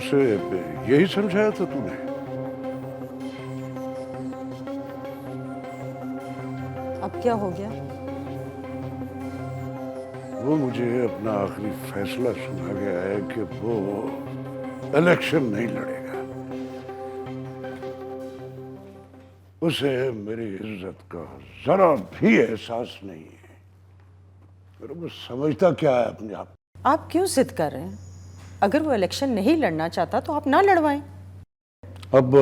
उसे यही समझाया था तूने? अब क्या हो गया? वो मुझे अपना आखिरी फैसला सुना गया है कि वो इलेक्शन नहीं लड़ेगा। उसे मेरी इज्जत का जरा भी एहसास नहीं है। पर वो समझता क्या है अपने आप? आप क्यों जिद कर रहे हैं? अगर वो इलेक्शन नहीं लड़ना चाहता तो आप ना लड़वाएं। अब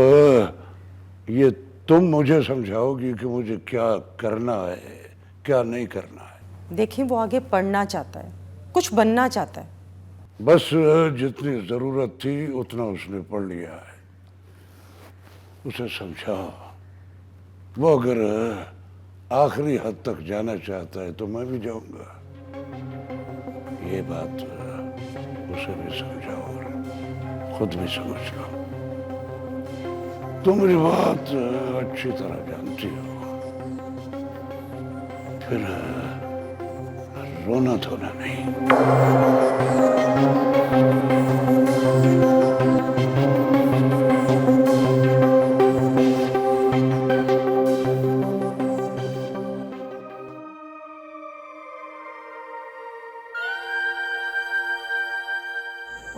ये तुम मुझे समझाओगी कि मुझे क्या करना है, क्या नहीं करना है। देखिए, वो आगे पढ़ना चाहता है, कुछ बनना चाहता है। बस जितनी जरूरत थी उतना उसने पढ़ लिया है। उसे समझा। वो अगर आखिरी हद तक जाना चाहता है तो मैं भी जाऊंगा। ये बात उसे भी समझाओ और खुद भी समझ लो। तुम मेरी बात अच्छी तरह जानती हो। फिर रोना धोना नहीं।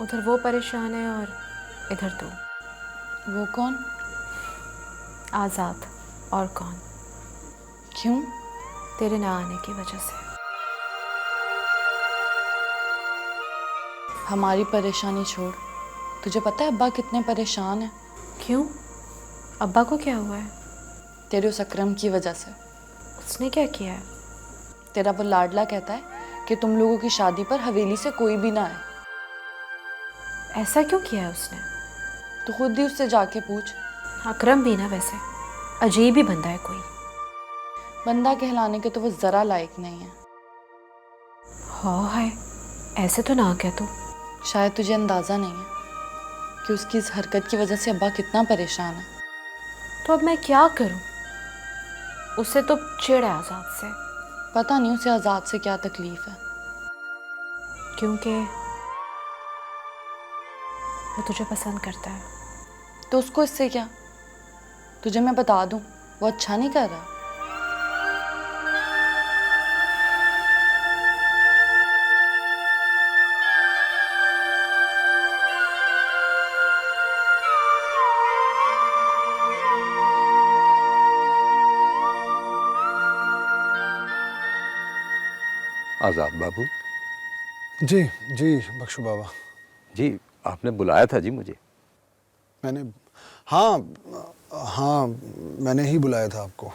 उधर वो परेशान है और इधर तू। वो कौन? आज़ाद। और कौन? क्यों? तेरे ना आने की वजह से। हमारी परेशानी छोड़, तुझे पता है अब्बा कितने परेशान हैं? क्यों? अब्बा को क्या हुआ है? तेरे उस अकरम की वजह से। उसने क्या किया है? तेरा वो लाडला कहता है कि तुम लोगों की शादी पर हवेली से कोई भी ना आए। ऐसा क्यों किया है उसने? तो खुद ही उससे जाके पूछ। अकरम भी ना वैसे अजीब ही बंदा है कोई। बंदा कहलाने के तो वो ज़रा लायक नहीं है। हाँ है, ऐसे तो ना कह तू। शायद तुझे अंदाज़ा नहीं है कि उसकी इस हरकत की वजह से अब्बा कितना परेशान है। तो अब मैं क्या करूं? उससे तो चिढ़ है आज़ाद से। पता नहीं उसे आज़ाद से क्या तकलीफ है। क्योंकि वो तुझे पसंद करता है। तो उसको इससे क्या? तुझे मैं बता दूं, वो अच्छा नहीं कर रहा। आज़ाद बाबू जी जी बख्शू बाबा। जी, आपने बुलाया था जी मुझे। मैंने हाँ हाँ मैंने ही बुलाया था आपको।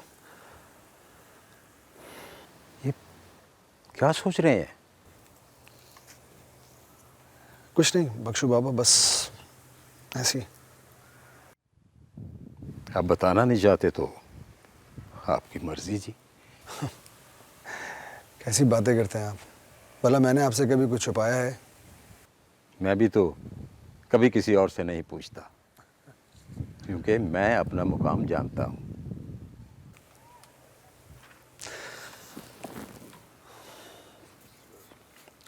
ये क्या सोच रहे हैं? कुछ नहीं बख्शू बाबा, बस ऐसी। आप बताना नहीं चाहते तो आपकी मर्जी जी। कैसी बातें करते हैं आप? भला मैंने आपसे कभी कुछ छुपाया है? मैं भी तो कभी किसी और से नहीं पूछता, क्योंकि मैं अपना मुकाम जानता हूँ।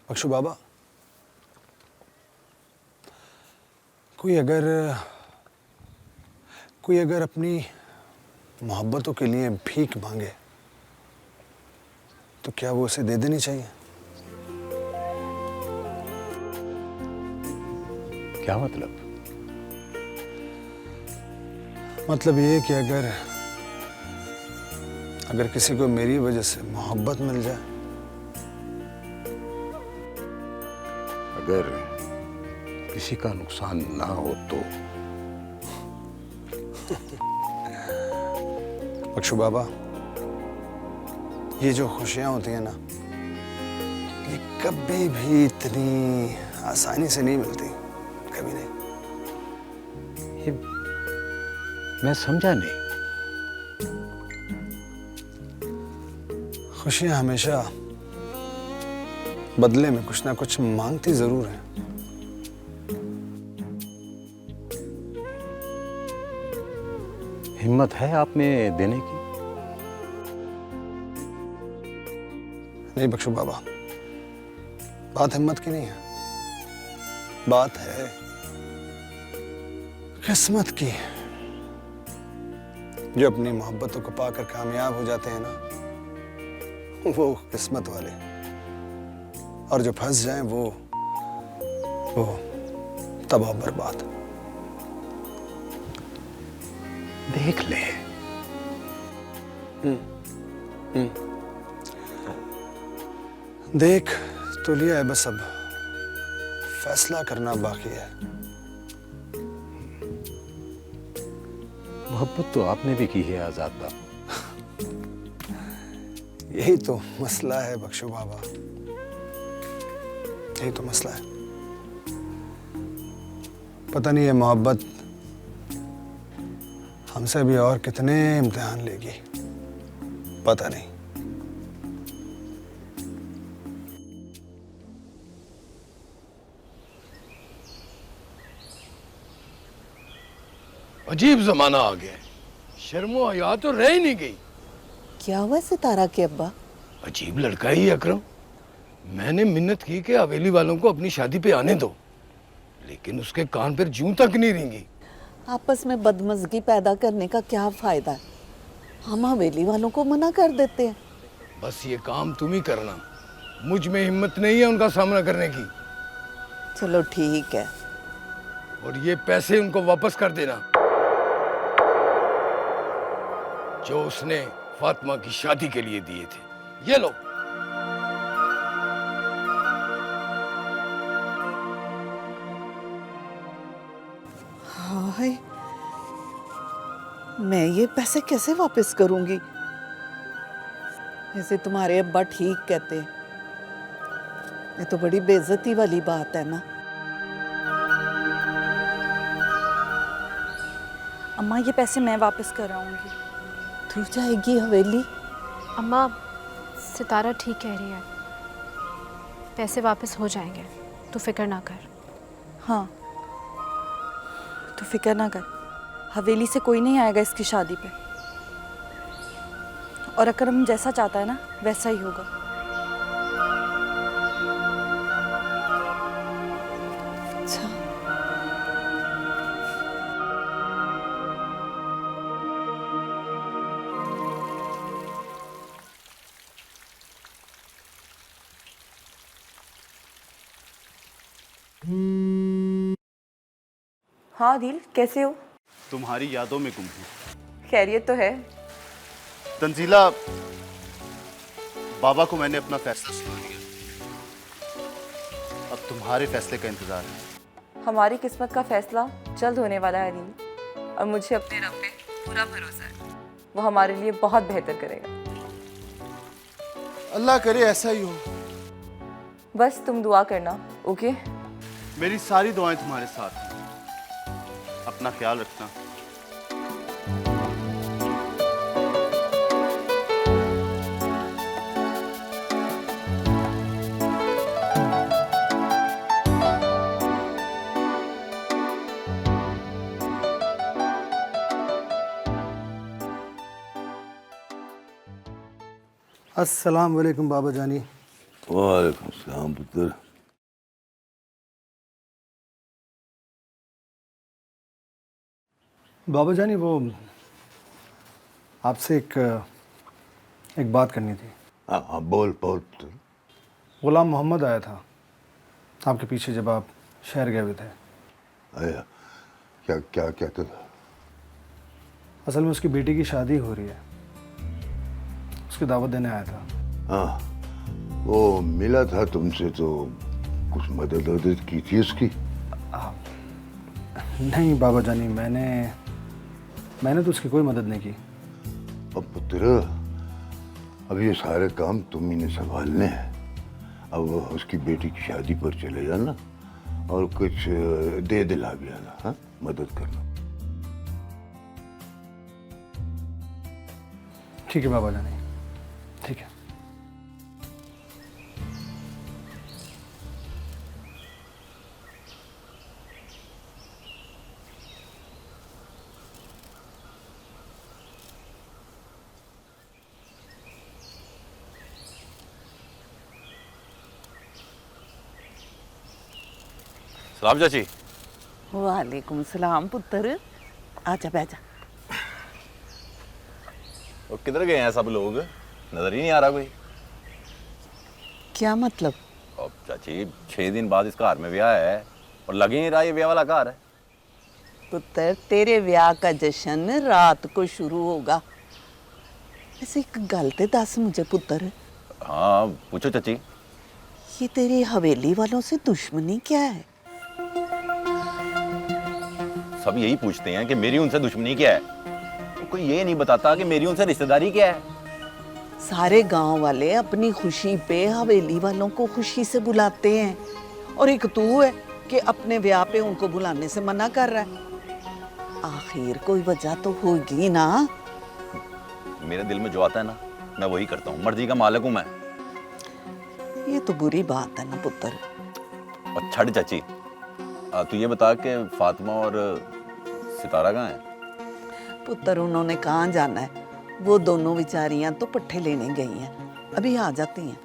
बख्शू बाबा, कोई अगर अपनी मोहब्बतों के लिए भीख मांगे तो क्या वो उसे दे देनी चाहिए? क्या मतलब? मतलब ये कि अगर किसी को मेरी वजह से मोहब्बत मिल जाए, अगर किसी का नुकसान ना हो तो। बख्शू बाबा, ये जो खुशियां होती हैं ना, ये कभी भी इतनी आसानी से नहीं मिलती, कभी नहीं। ये मैं समझा नहीं। खुशियां हमेशा बदले में कुछ ना कुछ मांगती जरूर है। हिम्मत है आप में देने की? नहीं बख्शू बाबा, बात हिम्मत की नहीं है, बात है किस्मत की। जो अपनी मोहब्बतों को पाकर कामयाब हो जाते हैं ना, वो किस्मत वाले, और जो फंस जाएं वो तबाह बर्बाद। देख ले। देख तो लिया है, बस अब फैसला करना बाकी है। मोहब्बत तो आपने भी की है आजाद बाबू। यही तो मसला है बख्शू बाबा, यही तो मसला है। पता नहीं ये मोहब्बत हमसे भी और कितने इम्तिहान लेगी, पता नहीं। अजीब जमाना आ गया है। शर्मो हया तो रह ही नहीं गई। क्या हुआ सितारा के अब्बा? अजीब लड़का ही अकरम। मैंने मिन्नत की कि हवेली वालों को अपनी शादी पे आने दो, लेकिन उसके कान पर जूं तक नहीं रेंगी। आपस में बदमजगी पैदा करने का क्या फायदा है? हम हवेली वालों को मना कर देते हैं। बस ये काम तुम ही करना, मुझ में हिम्मत नहीं है उनका सामना करने की। चलो ठीक है। और ये पैसे उनको वापस कर देना जो उसने फातिमा की शादी के लिए दिए थे। ये लो। हाय, मैं ये पैसे कैसे वापस करूंगी? ऐसे तुम्हारे अब्बा ठीक कहते हैं, ये तो बड़ी बेइज्जती वाली बात है ना। अम्मा ये पैसे मैं वापस कराऊंगी। तू जाएगी हवेली? अम्मा, सितारा ठीक कह रही है, पैसे वापस हो जाएंगे, तू फिक्र ना कर। हाँ, तू फिक्र ना कर, हवेली से कोई नहीं आएगा इसकी शादी पे, और अकरम जैसा चाहता है ना वैसा ही होगा। अच्छा, हाँ दिल, कैसे हो? तुम्हारी यादों में गुम हूँ। खैरियत तो है। तंजीला, बाबा को मैंने अपना फैसला सुना दिया, अब तुम्हारे फैसले का इंतजार है। हमारी किस्मत का फैसला जल्द होने वाला है दिल, और मुझे अपने रब पे पूरा भरोसा है, वो हमारे लिए बहुत बेहतर करेगा। अल्लाह करे ऐसा ही हो। बस तुम दुआ करना, ओके? मेरी सारी दुआएं तुम्हारे साथ हैं, अपना ख्याल रखना। अस्सलाम वालेकुम बाबा जानी। वालेकुम सलाम पुत्र। बाबा जानी, वो आपसे एक बात करनी थी। हाँ हाँ, बोल बोल पुत्र। गुलाम मोहम्मद आया था आपके पीछे जब आप शहर गए हुए थे। आया, क्या क्या कहता था? असल में उसकी बेटी की शादी हो रही है, उसकी दावत देने आया था। हाँ, वो मिला था तुमसे तो कुछ मदद वदद की थी उसकी? नहीं बाबा जानी, मैंने तो उसकी कोई मदद नहीं की। अब पुत्र, अब ये सारे काम तुम ही ने संभालने हैं। अब उसकी बेटी की शादी पर चले जाना और कुछ दे दिला भी आना। हाँ, मदद करना। ठीक है बाबा जानी, ठीक है। सलाम चाची। वालेकुम सलाम पुत्र, आजा बैजा। और किधर गए हैं सब लोग, नजर ही नहीं आ रहा कोई। क्या मतलब? अब चाची 6 दिन बाद इस घर में ब्याह है और लगे नहीं रहा ये ब्याह वाला घर है। पुत्र तेरे ब्याह का जश्न रात को शुरू होगा। वैसे एक गल ते दस मुझे पुत्र, हाँ पूछो चाची। ये तेरी हवेली वालों से दुश्मनी क्या है? सब यही पूछते हैं कि मेरी उनसे दुश्मनी क्या है, तो कोई ये नहीं बताता कि मेरी उनसे रिश्तेदारी क्या है। सारे गांव वाले अपनी खुशी पे हवेली वालों को खुशी से बुलाते हैं, और एक तू है कि अपने ब्याह पे उनको बुलाने से मना कर रहा है। आखिर कोई वजह तो होगी ना। मेरे दिल में जो आता है ना मैं वही करता हूँ, मर्जी का मालिक हूँ मैं। ये तो बुरी बात है ना पुत्र। और छड़ चाची, तू ये बता कि फातिमा और सितारा कहाँ है? पुत्र उन्होंने कहाँ जाना है, वो दोनों बेचारियां तो पट्टे लेने गई हैं, अभी आ जाती हैं।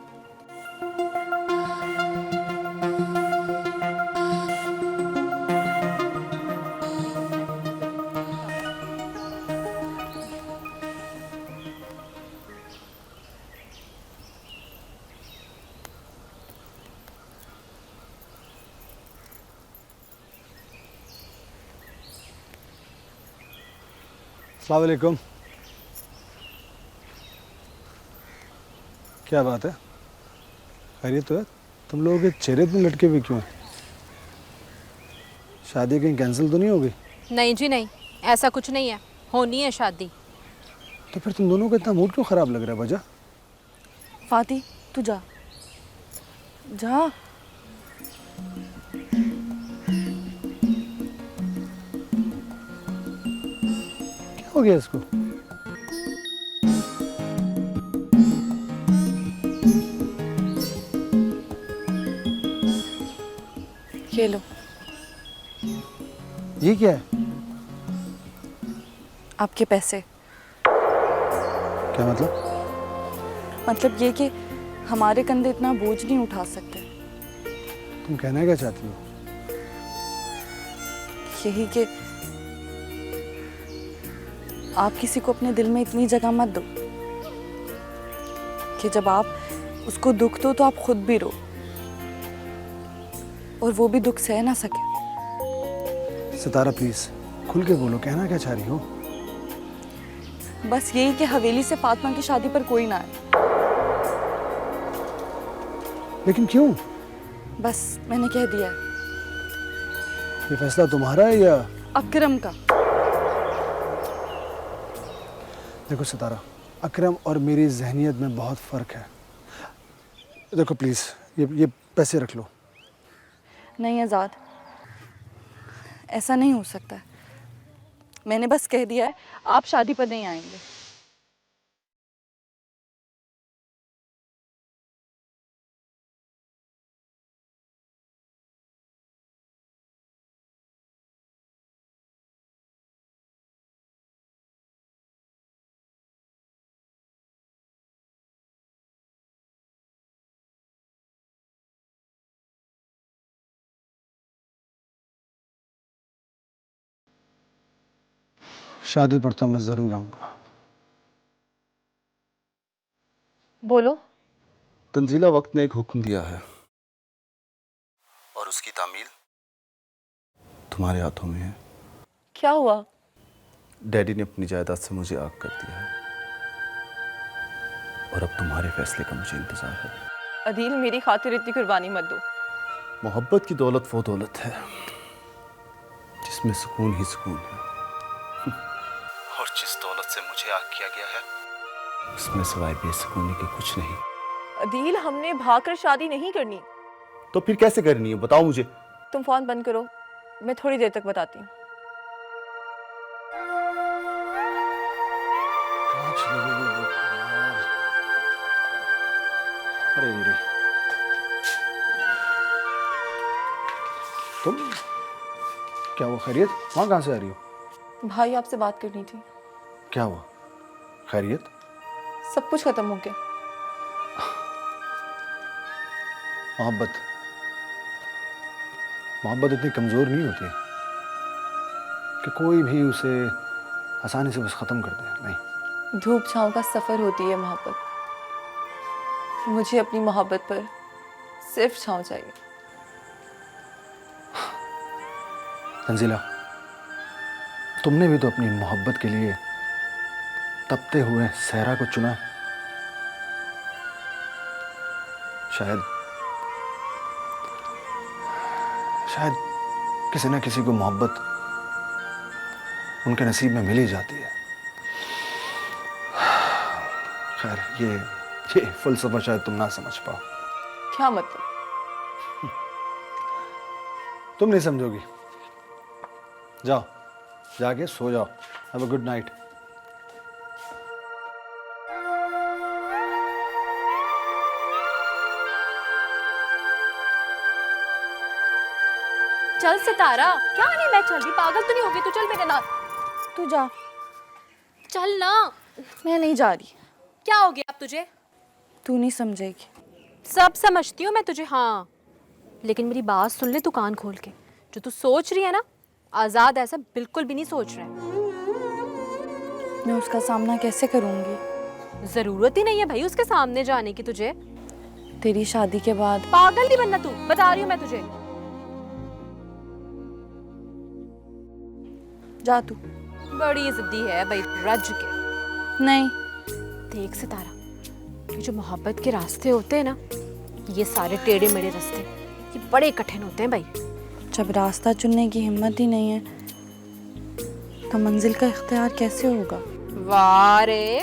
अस्सलाम वालेकुम। क्या बात है, खैरियत तो है? तुम लोगों के चेहरे इतने लटके हुए क्यों हैं? शादी कहीं कैंसिल तो नहीं हो गई? नहीं जी नहीं, ऐसा कुछ नहीं है, होनी है शादी। तो फिर तुम दोनों का इतना मूड क्यों खराब लग रहा है वजह? फाती तू जा जा। क्या हो गया इसको? ये लो। ये क्या है? आपके पैसे। क्या मतलब? मतलब ये कि हमारे कंधे इतना बोझ नहीं उठा सकते। तुम कहना क्या चाहती हो? यही कि आप किसी को अपने दिल में इतनी जगह मत दो कि जब आप उसको दुख दो तो आप खुद भी रो और वो भी दुख सह ना सके। सितारा प्लीज खुल के बोलो, कहना क्या चाह रही हो? बस यही कि हवेली से फातिमा की शादी पर कोई ना आए। लेकिन क्यों? बस मैंने कह दिया। ये फैसला तुम्हारा है या अकरम का? देखो सितारा, अकरम और मेरी जहनियत में बहुत फ़र्क है। देखो प्लीज़ ये पैसे रख लो। नहीं आज़ाद, ऐसा नहीं हो सकता। मैंने बस कह दिया है, आप शादी पर नहीं आएंगे। शादी पर तो मैं ज़रूर आऊँगा। बोलो। तंजीला वक्त ने एक हुक्म दिया है और उसकी तामील तुम्हारे हाथों में है। क्या हुआ? डैडी ने अपनी जायदाद से मुझे आग कर दिया है और अब तुम्हारे फैसले का मुझे इंतजार है। अदील, मेरी खातिर इतनी कुर्बानी मत दो। मोहब्बत की दौलत वो दौलत है जिसमें सुकून ही सुकून है, और जिस दौलत से मुझे आग किया गया है उसमें सिवाय बेसुकूनी के कुछ नहीं। अदील, हमने भागकर शादी नहीं करनी। तो फिर कैसे करनी है बताओ मुझे। तुम फोन बंद करो, मैं थोड़ी देर तक बताती हूँ। अरे रे, तुम क्या हुआ? खैरियत? वहाँ कहाँ से आ रही हो? भाई, आपसे बात करनी थी। क्या हुआ? खैरियत? सब कुछ खत्म हो गया। मोहब्बत मोहब्बत इतनी कमज़ोर नहीं होती। कि कोई भी उसे आसानी से बस ख़त्म कर दे। नहीं, धूप छाँव का सफ़र होती है मोहब्बत। मुझे अपनी मोहब्बत पर सिर्फ छाँव चाहिए। तंजीला, तुमने भी तो अपनी मोहब्बत के लिए तपते हुए सहरा को चुना है। शायद किसी न किसी को मोहब्बत उनके नसीब में मिल ही जाती है। खैर, ये फलसफा शायद तुम ना समझ पाओ। क्या मतलब? तुम नहीं समझोगी। जाओ, जाके सो जाओ। Have a good night. चल सितारा, क्या नहीं मैं चल रही, पागल तो नहीं होगी तू? चल मेरे साथ। तू जा। चल ना। मैं नहीं जा रही। क्या हो गया अब तुझे? तू नहीं समझेगी। सब समझती हूँ मैं तुझे, हाँ, लेकिन मेरी बात सुन ले तू कान खोल के। जो तू सोच रही है ना, आज़ाद ऐसा बिल्कुल भी नहीं सोच रहा है। मैं उसका सामना कैसे करूँगी? जरूरत ही नहीं है भाई उसके सामने जाने की तुझे। तेरी शादी के बाद। पागल नहीं बनना तू, बता रही हूँ मैं तुझे। जा तू। बड़ी जिद्दी है भाई, रज के। नहीं। देख सितारा, ये जो मोहब्बत के रास्ते होते हैं ना, ये सारे टेढ़े मेढ़े रास्ते, ये बड़े कठिन होते हैं भाई। जब रास्ता चुनने की हिम्मत ही नहीं है तो मंजिल का इख्तियार कैसे होगा? वाह रे,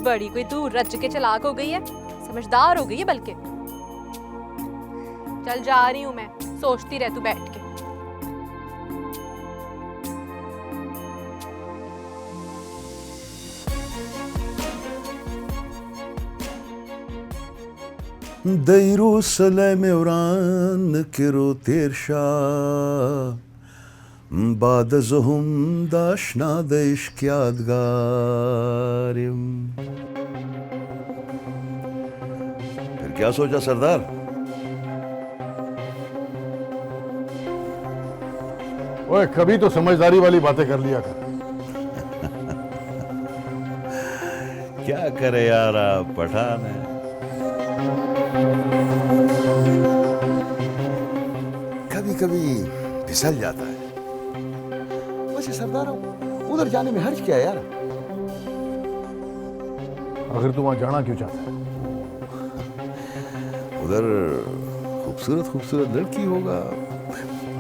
बड़ी कोई तू रज के चलाक हो गई है, समझदार हो गई है बल्कि। चल जा रही हूँ मैं, सोचती रह तू बैठ के। Deyru seleme oran kiro tirsha Bad zuhum dashna desh यादगारिम। फिर क्या सोचा सरदार? ओए, कभी तो समझदारी वाली बातें कर लिया कर। क्या करे यार, पठान है। कभी कभी फिसल जाता है। वैसे सरदार, उधर जाने में हर्ज क्या है यार? आखिर तू वहां जाना क्यों चाहता है? उधर खूबसूरत खूबसूरत लड़की होगा,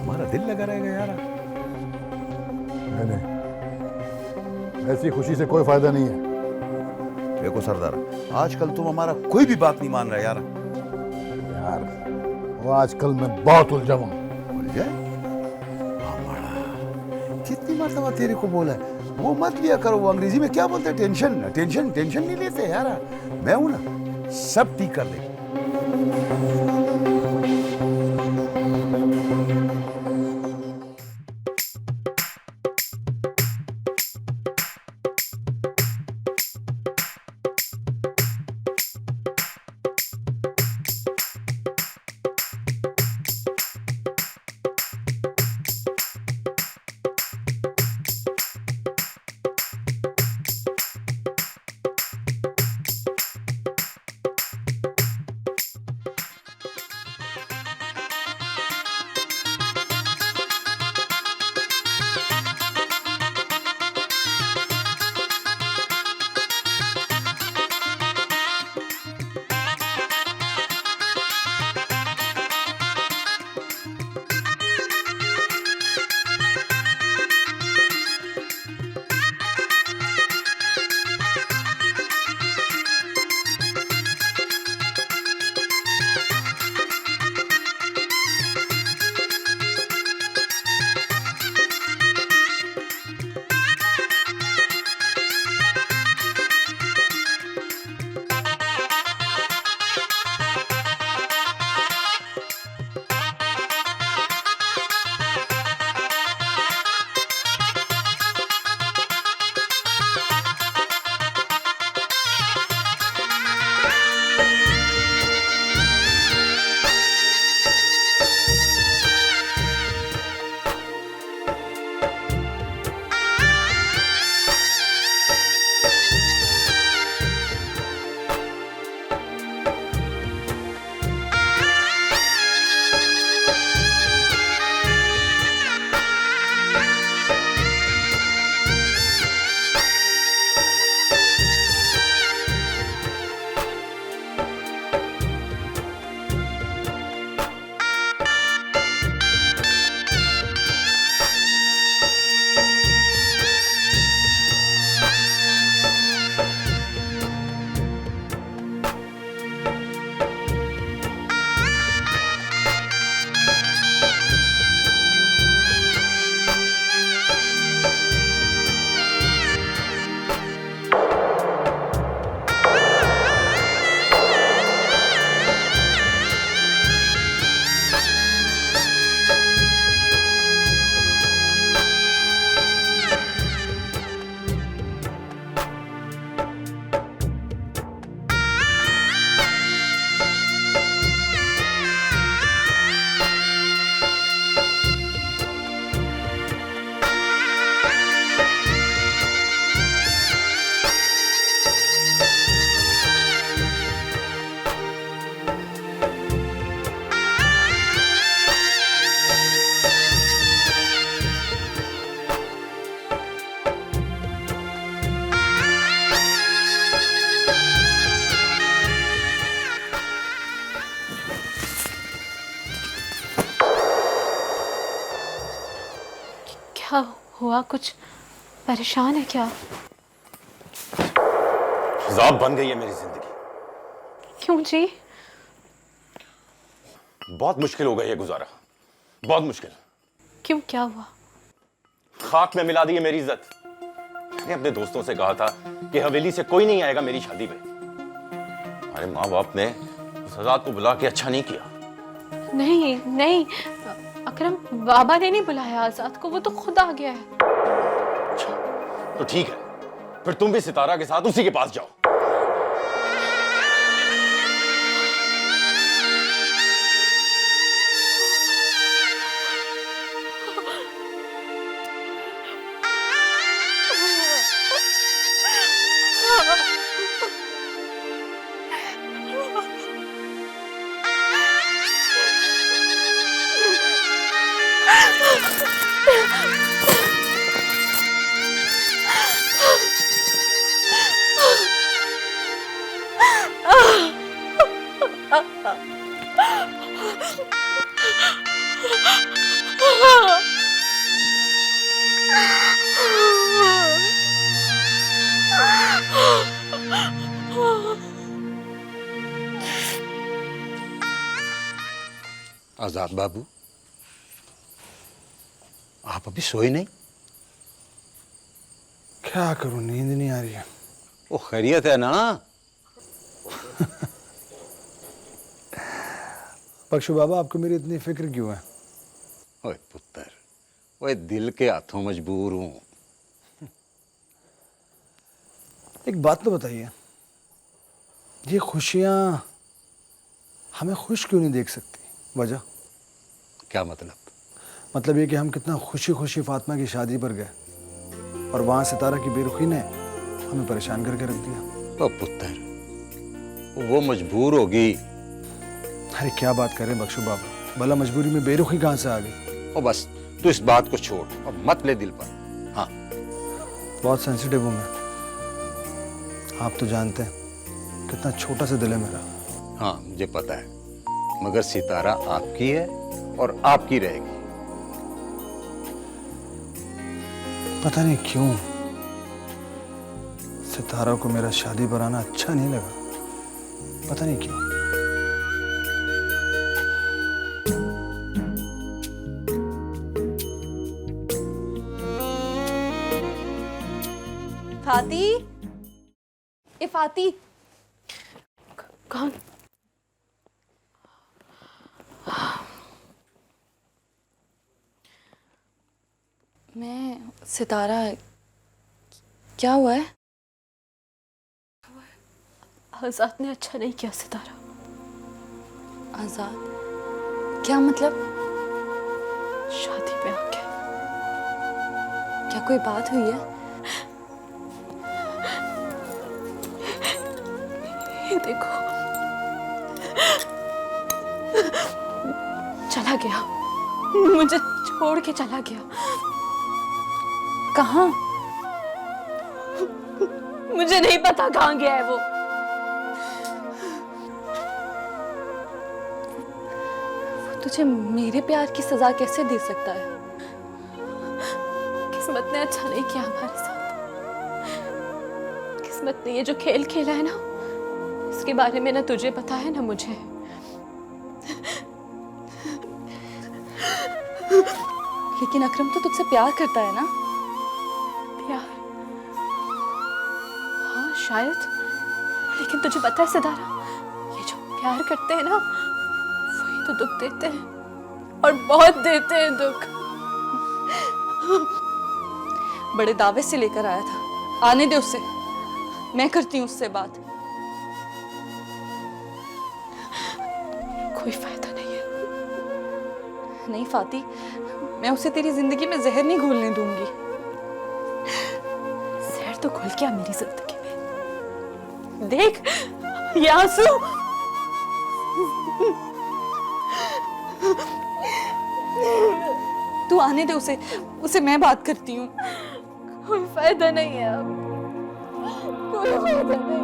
हमारा दिल लगा रहेगा यार। नहीं, ऐसी खुशी से कोई फायदा नहीं है। देखो सरदार, आजकल तुम हमारा कोई भी बात नहीं मान रहे यार। यार, वो आजकल मैं बहुत उलझा हूं। उलझा? कितनी मर्तबा तेरे को बोला है वो मत लिया करो। वो अंग्रेजी में क्या बोलते हैं? टेंशन टेंशन टेंशन नहीं लेते यार। मैं हूं ना, सब ठीक कर दे। क्या हुआ? कुछ परेशान है क्या? अजाब बन गई है मेरी जिंदगी। क्यों जी? बहुत मुश्किल हो गई है गुजारा, बहुत मुश्किल। क्यों, क्या हुआ? खाक में मिला दी है मेरी इज्जत। मैंने अपने दोस्तों से कहा था कि हवेली से कोई नहीं आएगा मेरी शादी पे। हमारे माँ बाप ने उस आजाद को बुला के अच्छा नहीं किया। नहीं नहीं अकरम, बाबा ने नहीं बुलाया आजाद को, वो तो खुद आ गया है। तो ठीक है, फिर तुम भी सितारा के साथ उसी के पास जाओ। आजाद बाबू, आप अभी सोए नहीं? क्या करूं, नींद नहीं आ रही है। वो खैरियत है ना? बख्शू बाबा, आपको मेरी इतनी फिक्र क्यों है? ओए पुत्र, ओए दिल के हाथों मजबूर हूं। एक बात तो बताइए, ये खुशियां हमें खुश क्यों नहीं देख सकती? वजह क्या मतलब? मतलब ये कि हम कितना खुशी खुशी फातिमा की शादी पर गए और वहां सितारा की बेरुखी ने हमें परेशान करके रख दिया। ओ पुत्र, वो मजबूर होगी। अरे क्या बात कर रहे हैं बख्शू बाबा, भला मजबूरी में बेरुखी कहाँ से आ गई? ओ बस तू इस बात को छोड़ और मत ले दिल पर। हाँ, बहुत सेंसिटिव हूँ मैं, आप तो जानते हैं कितना छोटा सा दिल है मेरा। हाँ मुझे पता है, मगर सितारा आपकी है और आपकी रहेगी। पता नहीं क्यों सितारा को मेरा शादी पर आना अच्छा नहीं लगा, पता नहीं क्यों। फाती, ए फाती। कौन? मैं सितारा, क्या हुआ है? आजाद ने अच्छा नहीं किया सितारा। आजाद? क्या मतलब? शादी पे आके। क्या कोई बात हुई है? ये देखो, चला गया, मुझे छोड़ के चला गया। कहाँ? मुझे नहीं पता कहाँ गया है वो। तुझे मेरे प्यार की सजा कैसे दे सकता है? किस्मत ने अच्छा नहीं किया हमारे साथ। किस्मत ने ये जो खेल खेला है ना, इसके बारे में ना तुझे पता है ना मुझे। लेकिन अकरम तो तुझसे प्यार करता है ना? प्यार? हाँ शायद, लेकिन तुझे पता है सितारा, ये जो प्यार करते हैं ना, वही तो दुख देते हैं, और बहुत देते हैं दुख। बड़े दावे से लेकर आया था, आने दे उसे, मैं करती हूँ उससे बात। कोई फायदा नहीं है। नहीं फाती, मैं उसे तेरी जिंदगी में जहर नहीं घोलने दूंगी। जहर तो घुल गया मेरी जिंदगी में। देख ये आंसू। तू आने दे उसे, उसे मैं बात करती हूँ। कोई फायदा नहीं है अब, कोई फायदा नहीं।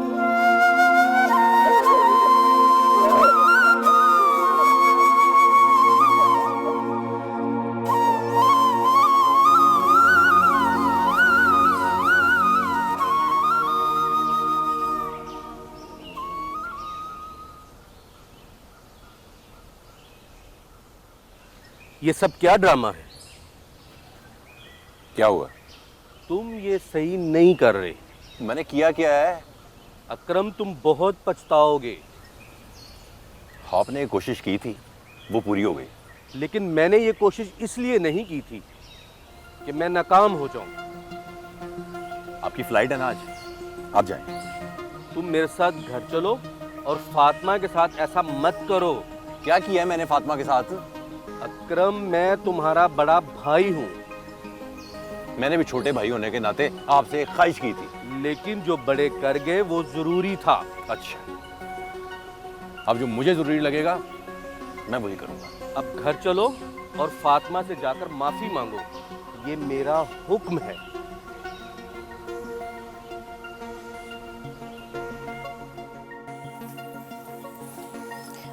ये सब क्या ड्रामा है? क्या हुआ? तुम ये सही नहीं कर रहे। मैंने किया क्या है? अकरम, तुम बहुत पछताओगे। आपने एक कोशिश की थी, वो पूरी हो गई। लेकिन मैंने ये कोशिश इसलिए नहीं की थी कि मैं नाकाम हो जाऊं। आपकी फ्लाइट है ना आज, आप जाएं। तुम मेरे साथ घर चलो और फातिमा के साथ ऐसा मत करो। क्या किया है मैंने फातिमा के साथ? अकरम, मैं तुम्हारा बड़ा भाई हूँ। मैंने भी छोटे भाई होने के नाते आपसे एक ख्वाहिश की थी। लेकिन जो बड़े कर गए वो जरूरी था। अच्छा, अब जो मुझे जरूरी लगेगा मैं वही करूंगा। अब घर चलो और फातिमा से जाकर माफी मांगो, ये मेरा हुक्म है।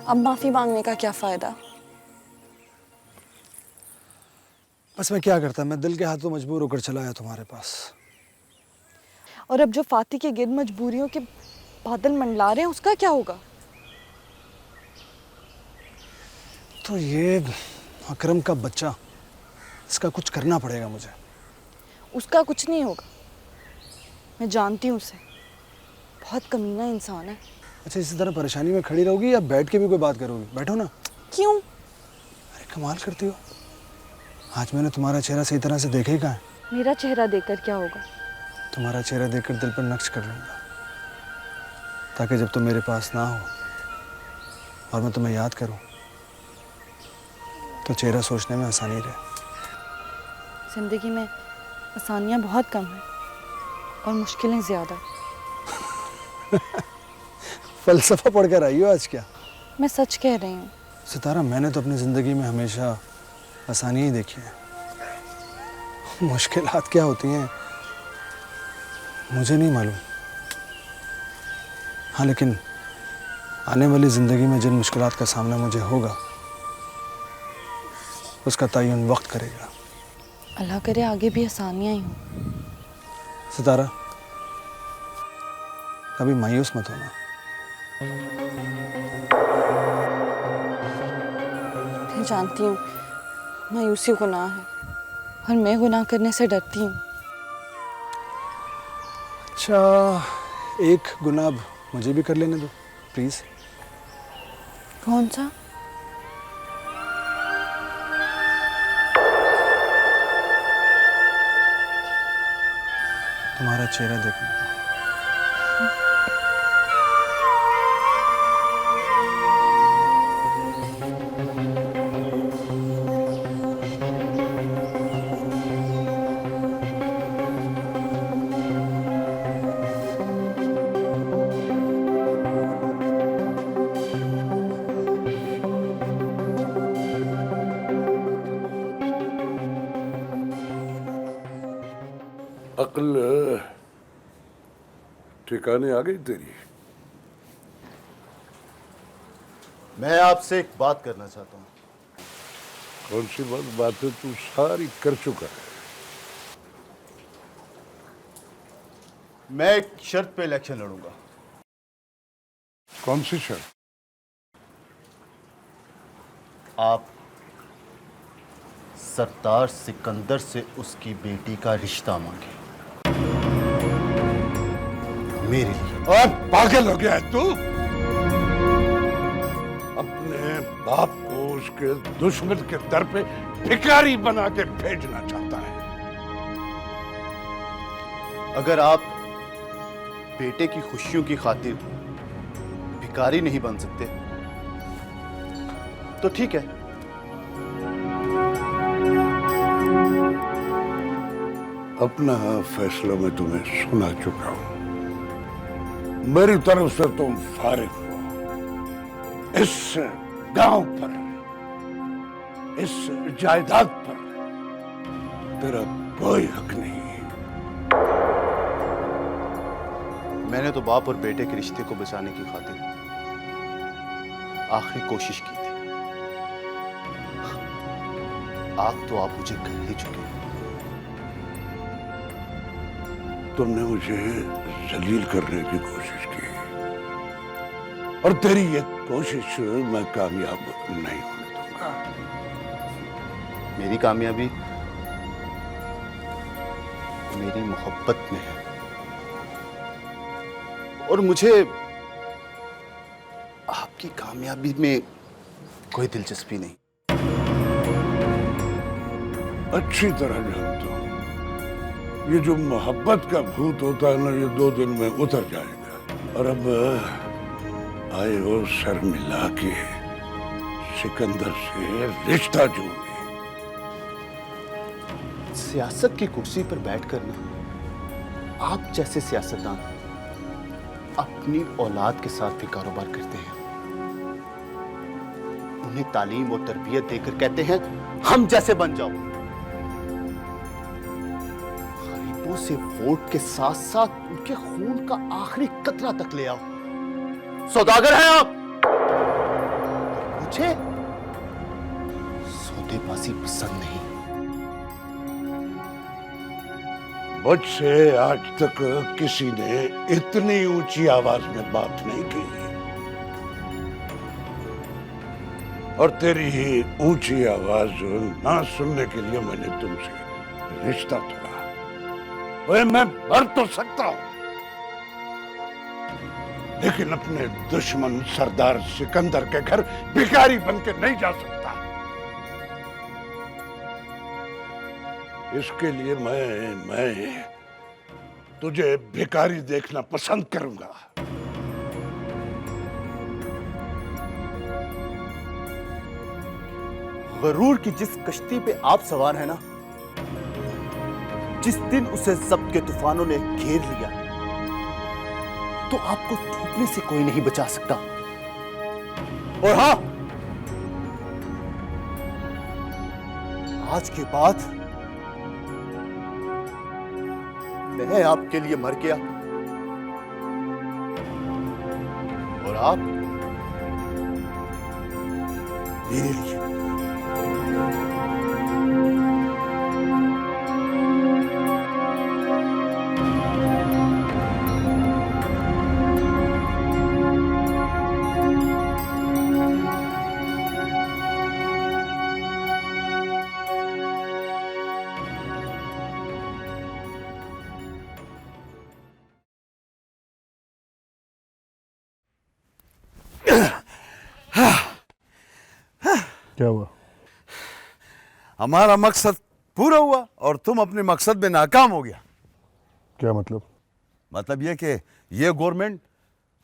अब माफी मांगने का क्या फायदा? बस मैं क्या करता, मैं दिल के हाथों मजबूर होकर चला आया तुम्हारे पास। और अब जो फाती के गिर्द मजबूरियों के बादल मंडला रहे हैं, उसका क्या होगा? तो ये अकरम का बच्चा, इसका कुछ करना पड़ेगा मुझे। उसका कुछ नहीं होगा, मैं जानती हूँ उसे, बहुत कमीना इंसान है। अच्छा, इसी तरह परेशानी में खड़ी रहोगी या बैठ के भी कोई बात करोगी? बैठो ना। क्यों? अरे कमाल करती हो, आज मैंने तुम्हारा चेहरा सही तरह से देखा ही कहाँ है। मेरा चेहरा देखकर क्या होगा? तुम्हारा चेहरा देखकर दिल पर नक्श कर लूँगा, ताकि जब तुम मेरे पास ना हो और मैं तुम्हें याद करूँ तो चेहरा सोचने में आसानी रहे। जिंदगी में आसानियाँ बहुत कम हैं और मुश्किलें ज़्यादा। फलसफा पढ़कर आई हो आज क्या? मैं सच कह रही हूँ। सितारा, मैंने तो अपनी ज़िंदगी में हमेशा आसानी ही देखी है। मुश्किलात क्या होती हैं मुझे नहीं मालूम। हाँ, लेकिन आने वाली ज़िंदगी में जिन मुश्किलात का सामना मुझे होगा उसका तयन वक्त करेगा। अल्लाह करे आगे भी आसानियाँ ही हों। सितारा, कभी मायूस मत होना। मैं जानती हूँ मायूसी गुनाह है और मैं गुनाह करने से डरती हूँ। अच्छा, एक गुनाह मुझे भी कर लेने दो प्लीज। कौन सा? तुम्हारा चेहरा देखने का। अक्ल ठिकाने आ गई तेरी? मैं आपसे एक बात करना चाहता हूँ। कौन सी बातें तू सारी कर चुका है। मैं एक शर्त पे इलेक्शन लड़ूंगा। कौन सी शर्त? आप सरदार सिकंदर से उसकी बेटी का रिश्ता मांगे मेरे लिए। और पागल हो गया है तू? अपने बाप को उसके दुश्मन के दर पे भिखारी बना के भेजना चाहता है। अगर आप बेटे की खुशियों की खातिर भिखारी नहीं बन सकते तो ठीक है। अपना फैसला मैं तुम्हें सुना चुका हूं। मेरी तरफ से तुम फारिग हो। इस गांव पर, इस जायदाद पर तेरा कोई हक नहीं। मैंने तो बाप और बेटे के रिश्ते को बचाने की खातिर आखिरी कोशिश की थी। आग तो आप मुझे कर ही चुके हैं। तुमने मुझे जलील करने की कोशिश की और तेरी ये कोशिश मैं कामयाब नहीं होने दूंगा। मेरी कामयाबी मेरी मोहब्बत में है और मुझे आपकी कामयाबी में कोई दिलचस्पी नहीं। अच्छी तरह जानता हूं, ये जो मोहब्बत का भूत होता है ना, ये 2 दिन में उतर जाएगा। और अब आए हो सर मिला के सिकंदर से रिश्ता जोड़ने। सियासत की कुर्सी पर बैठकर ना आप जैसे सियासतदान अपनी औलाद के साथ भी कारोबार करते हैं, उन्हें तालीम और तरबियत देकर कहते हैं हम जैसे बन जाओ। गरीबों से वोट के साथ साथ उनके खून का आखिरी कतरा तक ले आओ। सौदागर हैं आप। मुझे सौदेबाजी पसंद नहीं। मुझ से आज तक किसी ने इतनी ऊंची आवाज में बात नहीं की, और तेरी ही ऊंची आवाज ना सुनने के लिए मैंने तुमसे रिश्ता तोड़ा। ओए, मैं मर तो सकता हूं, लेकिन अपने दुश्मन सरदार सिकंदर के घर भिखारी बनके नहीं जा सकता। इसके लिए मैं तुझे भिखारी देखना पसंद करूंगा। गरूर की जिस कश्ती पे आप सवार हैं ना, जिस दिन उसे जब्त के तूफानों ने घेर लिया तो आपको डूबने से कोई नहीं बचा सकता। और हां, आज के बाद मैं आपके लिए मर गया और आप मेरे लिए। क्या हुआ? हमारा मकसद पूरा हुआ और तुम अपने मकसद में नाकाम हो गया। क्या मतलब? मतलब ये कि ये गवर्नमेंट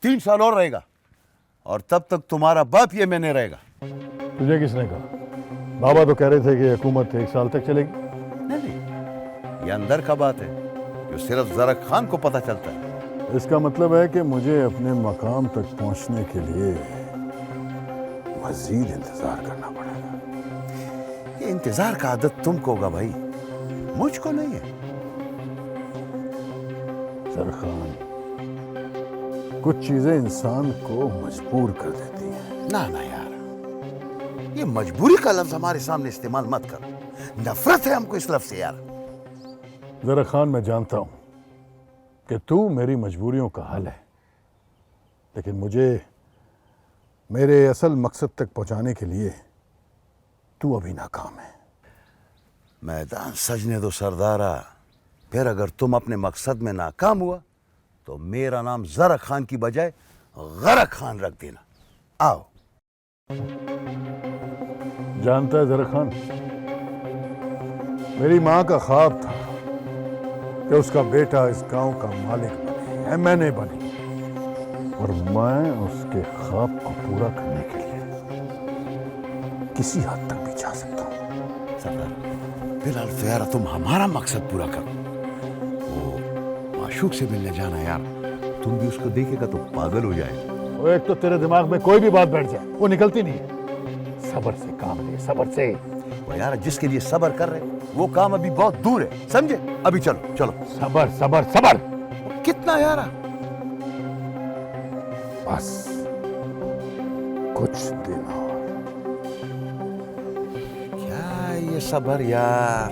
3 साल और रहेगा और तब तक तुम्हारा बाप ये मैंने रहेगा। तुझे किसने कहा? बाबा तो कह रहे थे कि हुकूमत 1 साल तक चलेगी। नहीं, ये अंदर का बात है जो सिर्फ जरा खान को पता चलता है। इसका मतलब है कि मुझे अपने मकाम तक पहुंचने के लिए मजीद इंतजार करना पड़ेगा। ये इंतजार का आदत तुमको होगा भाई, मुझको नहीं है। सरखान, कुछ चीजें इंसान को मजबूर कर देती हैं। ना ना यार, ये मजबूरी का लफ्ज हमारे सामने इस्तेमाल मत करो, नफरत है हमको इस लफ्ज से यार। जरा खान, मैं जानता हूं कि तू मेरी मजबूरियों का हल है, लेकिन मुझे मेरे असल मकसद तक पहुंचाने के लिए तू अभी नाकाम है। मैदान सजने दो सरदारा, फिर अगर तुम अपने मकसद में नाकाम हुआ तो मेरा नाम जरा खान की बजाय गरा खान रख देना। आओ। जानता है जरा खान, मेरी मां का ख्वाब था कि उसका बेटा इस गांव का मालिक बने, एमएनए बने, और मैं उसके ख्वाब को पूरा करने के लिए किसी हद तक भी जा सकता हूं। सरदार, फिलहाल तो यार तुम हमारा मकसद पूरा करो। वो माशूक से मिलने जाना यार, तुम भी उसको देखेगा तो पागल हो जाएगा। वो एक तो तेरे दिमाग में कोई भी बात बैठ जाए वो निकलती नहीं है। सब्र से काम ले, सब्र से। वो यार जिसके लिए सब्र कर रहे वो काम अभी बहुत दूर है, समझे? अभी चलो चलो। सब्र सब्र सब्र। कितना यार? बस कुछ दिन और। क्या ये सब्र यार?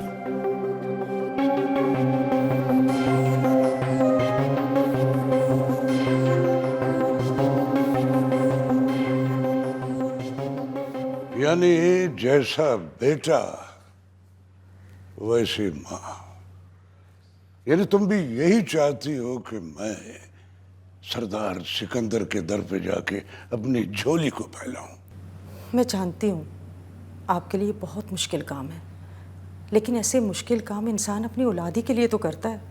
यानी जैसा बेटा वैसे माँ, यानी तुम भी यही चाहती हो कि मैं सरदार सिकंदर के दर पे जाके अपनी झोली को फैलाऊं? मैं जानती हूँ आपके लिए बहुत मुश्किल काम है, लेकिन ऐसे मुश्किल काम इंसान अपनी औलादी के लिए तो करता है।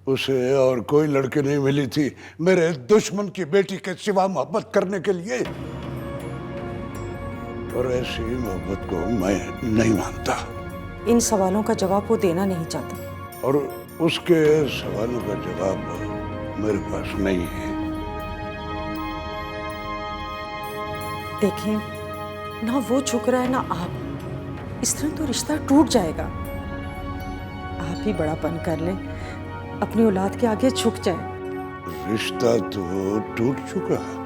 उसे और कोई लड़की नहीं मिली थी मेरे दुश्मन की बेटी के सिवा मोहब्बत करने के लिए, और ऐसी मोहब्बत को मैं नहीं मानता। इन सवालों का जवाब वो देना नहीं चाहता, और उसके सवालों का जवाब मेरे पास नहीं है। देखिए, ना वो झुक रहा है ना आप। इस तरह तो रिश्ता टूट जाएगा। आप ही बड़ापन कर ले, अपनी औलाद के आगे झुक जाए। रिश्ता तो टूट चुका है।